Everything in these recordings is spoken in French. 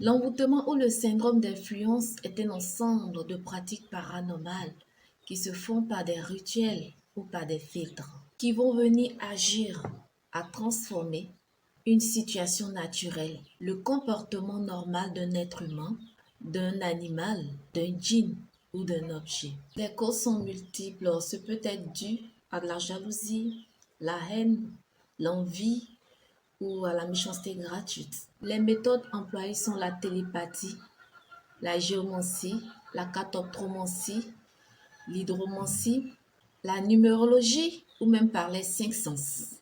L'envoûtement ou le syndrome d'influence est un ensemble de pratiques paranormales qui se font par des rituels ou par des filtres, qui vont venir agir à transformer une situation naturelle, le comportement normal d'un être humain, d'un animal, d'un djinn ou d'un objet. Les causes sont multiples. Ce peut être dû à de la jalousie, la haine, l'envie ou à la méchanceté gratuite. Les méthodes employées sont la télépathie, la géomancie, la cartomancie, l'hydromancie, la numérologie ou même par les cinq sens.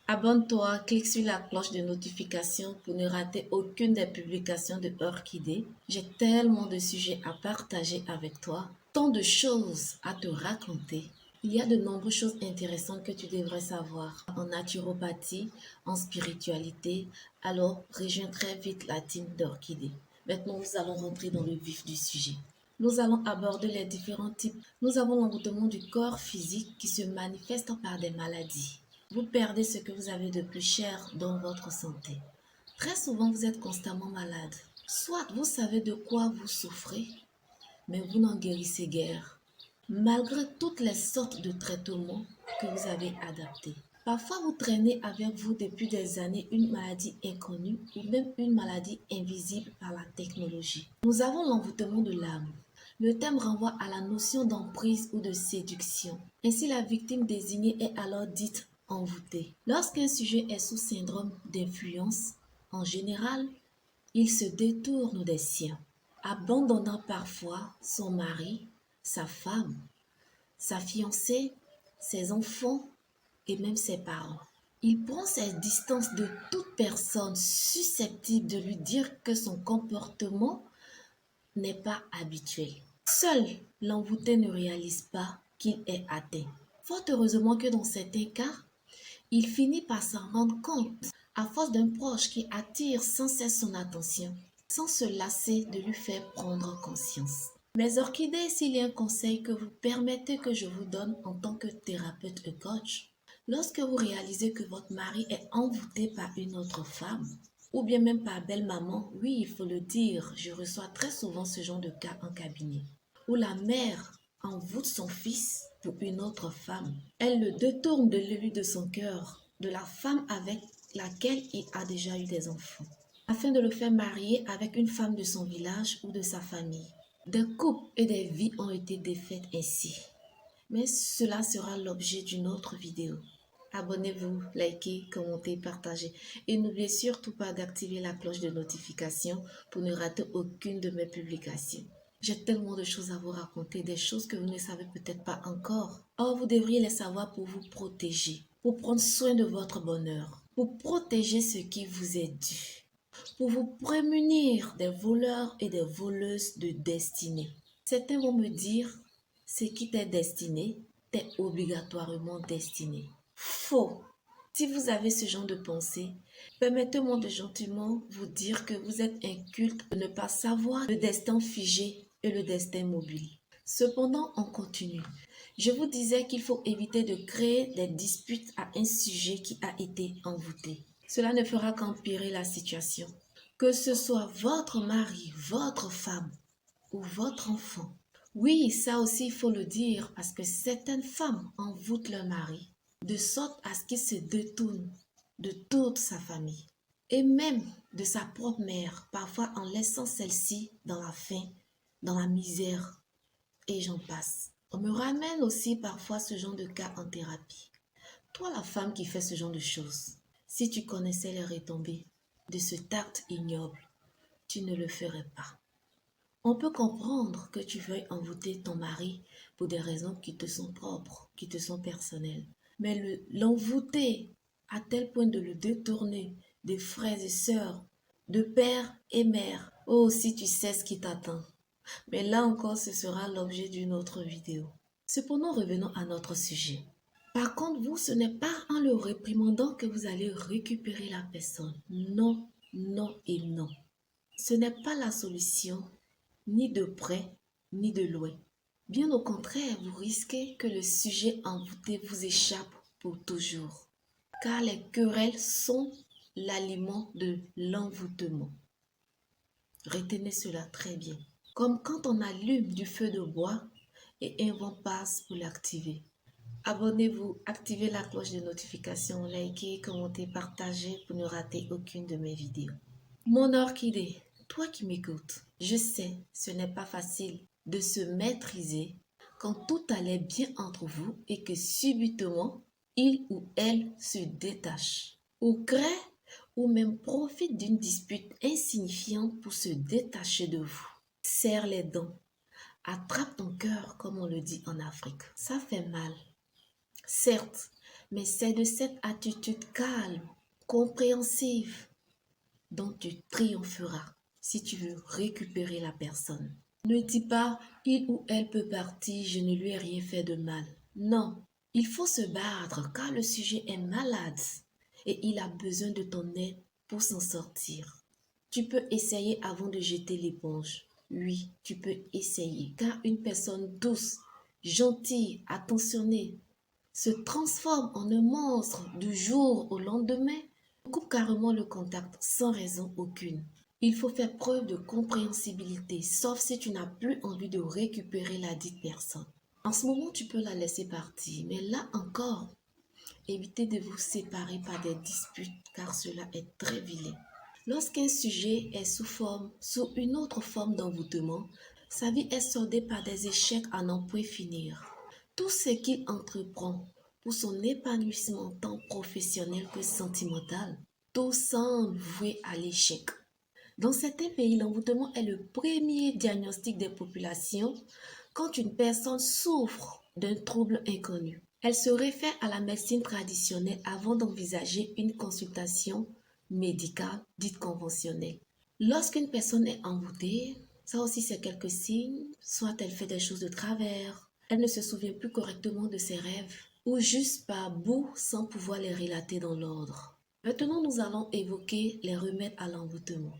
Abonne-toi, clique sur la cloche de notification pour ne rater aucune des publications de Orchidée. J'ai tellement de sujets à partager avec toi, tant de choses à te raconter. Il y a de nombreuses choses intéressantes que tu devrais savoir en naturopathie, en spiritualité. Alors, rejoins très vite la team d'Orchidée. Maintenant, nous allons rentrer dans le vif du sujet. Nous allons aborder les différents types. Nous avons l'envoûtement du corps physique qui se manifeste par des maladies. Vous perdez ce que vous avez de plus cher dans votre santé. Très souvent, vous êtes constamment malade. Soit vous savez de quoi vous souffrez, mais vous n'en guérissez guère, malgré toutes les sortes de traitements que vous avez adaptés. Parfois, vous traînez avec vous depuis des années une maladie inconnue ou même une maladie invisible par la technologie. Nous avons l'envoûtement de l'âme. Le thème renvoie à la notion d'emprise ou de séduction. Ainsi, la victime désignée est alors dite envoûtée. Lorsqu'un sujet est sous syndrome d'influence, en général, il se détourne des siens, abandonnant parfois son mari, sa femme, sa fiancée, ses enfants et même ses parents. Il prend ses distances de toute personne susceptible de lui dire que son comportement n'est pas habituel. Seul l'envoûté ne réalise pas qu'il est atteint. Fort heureusement que dans certains cas, il finit par s'en rendre compte à force d'un proche qui attire sans cesse son attention, sans se lasser de lui faire prendre conscience. Mes orchidées, s'il y a un conseil que vous permettez que je vous donne en tant que thérapeute et coach, lorsque vous réalisez que votre mari est envoûté par une autre femme, ou bien même par belle-maman, oui, il faut le dire, je reçois très souvent ce genre de cas en cabinet, où la mère envoûte son fils pour une autre femme. Elle le détourne de lui de son cœur, de la femme avec laquelle il a déjà eu des enfants, afin de le faire marier avec une femme de son village ou de sa famille. Des couples et des vies ont été défaites ainsi. Mais cela sera l'objet d'une autre vidéo. Abonnez-vous, likez, commentez, partagez. Et n'oubliez surtout pas d'activer la cloche de notification pour ne rater aucune de mes publications. J'ai tellement de choses à vous raconter, des choses que vous ne savez peut-être pas encore. Or, vous devriez les savoir pour vous protéger, pour prendre soin de votre bonheur, pour protéger ce qui vous est dû, pour vous prémunir des voleurs et des voleuses de destinée. Certains vont me dire, ce qui t'est destiné, t'est obligatoirement destiné. Faux. Si vous avez ce genre de pensée, permettez-moi de gentiment vous dire que vous êtes inculte de ne pas savoir le destin figé et le destin mobile. Cependant, on continue. Je vous disais qu'il faut éviter de créer des disputes à un sujet qui a été envoûté. Cela ne fera qu'empirer la situation. Que ce soit votre mari, votre femme ou votre enfant. Oui, ça aussi il faut le dire parce que certaines femmes envoûtent leur mari de sorte à ce qu'il se détourne de toute sa famille et même de sa propre mère, parfois en laissant celle-ci dans la faim, dans la misère et j'en passe. On me ramène aussi parfois ce genre de cas en thérapie. Toi la femme qui fait ce genre de choses, si tu connaissais les retombées de ce acte ignoble, tu ne le ferais pas. On peut comprendre que tu veuilles envoûter ton mari pour des raisons qui te sont propres, qui te sont personnelles. Mais l'envoûter à tel point de le détourner des frères et sœurs, de père et mère, oh si tu sais ce qui t'attend. Mais là encore, ce sera l'objet d'une autre vidéo. Cependant, revenons à notre sujet. Par contre, vous, ce n'est pas en le réprimandant que vous allez récupérer la personne. Non, non et non. Ce n'est pas la solution, ni de près, ni de loin. Bien au contraire, vous risquez que le sujet envoûté vous échappe pour toujours. Car les querelles sont l'aliment de l'envoûtement. Retenez cela très bien. Comme quand on allume du feu de bois et un vent passe pour l'activer. Abonnez-vous, activez la cloche de notification, likez, commentez, partagez pour ne rater aucune de mes vidéos. Mon orchidée, toi qui m'écoutes, je sais, ce n'est pas facile de se maîtriser quand tout allait bien entre vous et que subitement, il ou elle se détache, ou crée ou même profite d'une dispute insignifiante pour se détacher de vous. Serre les dents, attrape ton cœur comme on le dit en Afrique. Ça fait mal, certes, mais c'est de cette attitude calme, compréhensive, dont tu triompheras si tu veux récupérer la personne. Ne dis pas il ou elle peut partir, je ne lui ai rien fait de mal. Non, il faut se battre car le sujet est malade et il a besoin de ton aide pour s'en sortir. Tu peux essayer avant de jeter l'éponge. Oui, tu peux essayer car une personne douce, gentille, attentionnée se transforme en un monstre du jour au lendemain. Coupe carrément le contact sans raison aucune. Il faut faire preuve de compréhensibilité, sauf si tu n'as plus envie de récupérer la dite personne. En ce moment, tu peux la laisser partir, mais là encore, évitez de vous séparer par des disputes, car cela est très vilain. Lorsqu'un sujet est sous une autre forme d'envoûtement, sa vie est soldée par des échecs à n'en point finir. Tout ce qu'il entreprend pour son épanouissement tant professionnel que sentimental, tout semble voué à l'échec. Dans certains pays, l'envoûtement est le premier diagnostic des populations quand une personne souffre d'un trouble inconnu. Elle se réfère à la médecine traditionnelle avant d'envisager une consultation médicale dite conventionnelle. Lorsqu'une personne est envoûtée, ça aussi c'est quelques signes, soit elle fait des choses de travers, elle ne se souvient plus correctement de ses rêves, ou juste par bout sans pouvoir les relater dans l'ordre. Maintenant, nous allons évoquer les remèdes à l'envoûtement.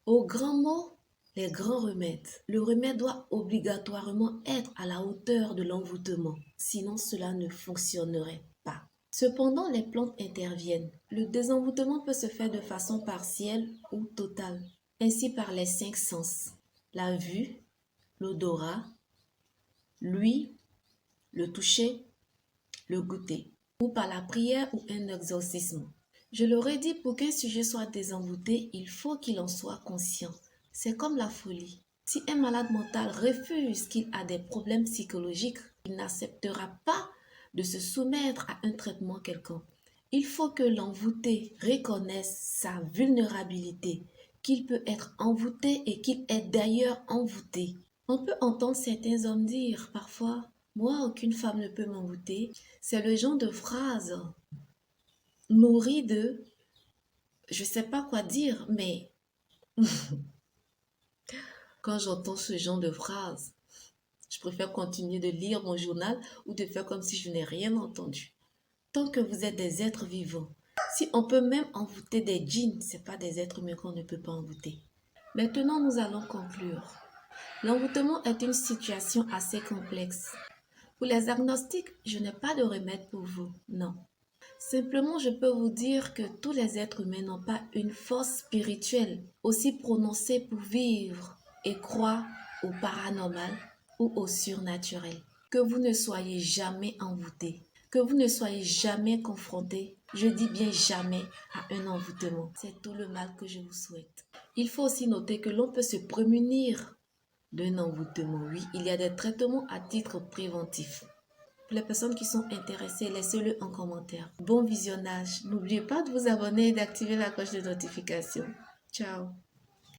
Au grand mot, les grands remèdes. Le remède doit obligatoirement être à la hauteur de l'envoûtement, sinon cela ne fonctionnerait pas. Cependant, les plantes interviennent. Le désenvoûtement peut se faire de façon partielle ou totale, ainsi par les 5 sens. La vue, l'odorat, l'ouïe, le toucher, le goûter, ou par la prière ou un exorcisme. Je l'aurais dit, pour qu'un sujet soit désenvoûté, il faut qu'il en soit conscient. C'est comme la folie. Si un malade mental refuse qu'il a des problèmes psychologiques, il n'acceptera pas de se soumettre à un traitement quelconque. Il faut que l'envoûté reconnaisse sa vulnérabilité, qu'il peut être envoûté et qu'il est d'ailleurs envoûté. On peut entendre certains hommes dire parfois « Moi, aucune femme ne peut m'envoûter ». C'est le genre de phrase nourrie de je sais pas quoi dire, mais quand j'entends ce genre de phrase, je préfère continuer de lire mon journal ou de faire comme si je n'ai rien entendu. Tant que vous êtes des êtres vivants, si on peut même envoûter des djinns, ce n'est pas des êtres humains qu'on ne peut pas envoûter. Maintenant, nous allons conclure. L'envoûtement est une situation assez complexe. Pour les agnostiques, je n'ai pas de remède pour vous, non. Simplement, je peux vous dire que tous les êtres humains n'ont pas une force spirituelle aussi prononcée pour vivre et croire au paranormal ou au surnaturel. Que vous ne soyez jamais envoûté, que vous ne soyez jamais confronté, je dis bien jamais, à un envoûtement. C'est tout le mal que je vous souhaite. Il faut aussi noter que l'on peut se prémunir d'un envoûtement. Oui, il y a des traitements à titre préventif. Pour les personnes qui sont intéressées, laissez-le en commentaire. Bon visionnage. N'oubliez pas de vous abonner et d'activer la cloche de notification. Ciao.